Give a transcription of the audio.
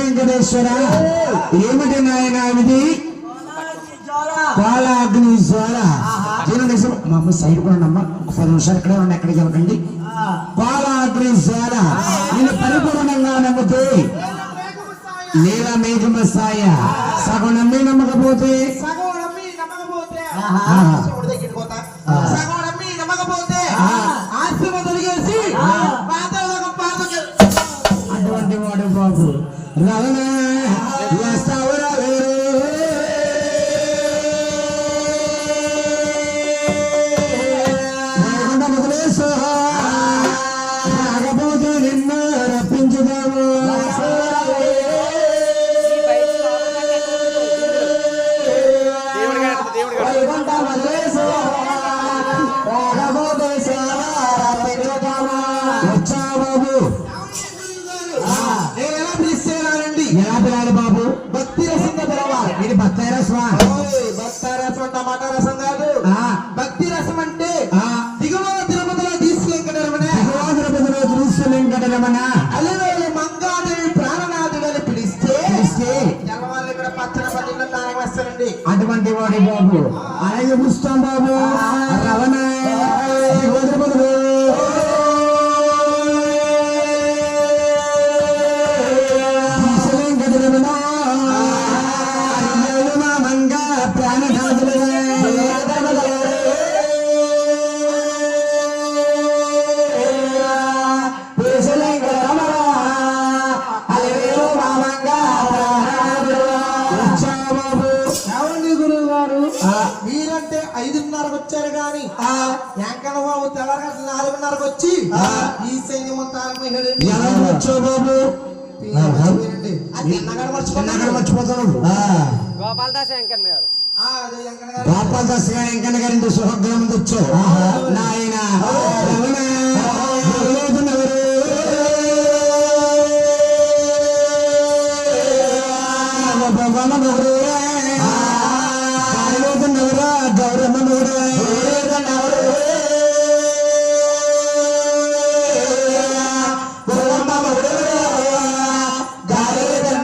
వెంకటేశ్వర ఏమిటి నాయన ఇది పాలాగ్ని జ్వాల మా అమ్మ సైడ్ కూడా అమ్మ 10 నిమిషాలు ఇక్కడే ఉండి ఎక్కడికి వెళ్ళకండి పాలాగ్ని జ్వాల నేను పరిపూర్ణంగా నమ్మితే నీల మేఘమసాయ సగం నమ్మి నమ్మకపోతే అటువంటి వాడు బాబు రవణ రాకపోతే నిన్న రప్పించుదాము ఎలా పిలాలి బాబు భక్తి రసంగా పిలవాలి ఇది భక్తి రసం భక్తి రసం టమాటా రసం కాదు భక్తి రసం అంటే దిగువ తిరుపతిలో తీసుకెంకటరమణ అల్లెలో మంగాదేవి ప్రాణనాథుడు అని పిలిస్తే జనవాళ్ళు ఇక్కడ పచ్చని పల్లెల్లో తాగి వస్తారండి అటువంటి వాడి బాబు అలాగే పుస్తాం బాబు రవణ తిరుపతిలో మీరంటే 5:30కు వచ్చారు గాని వెంకన్న బాబు తెల్లగా 4:30కు వచ్చి ఈ సైన్యం వచ్చావు బాబు మర్చిపోతాను గోపాలదాస్ వెంకన్న గారు గోపాలదాస్ వెంకన్న గారి సుహగ్రామం వచ్చావు నాయన గౌరమ్మ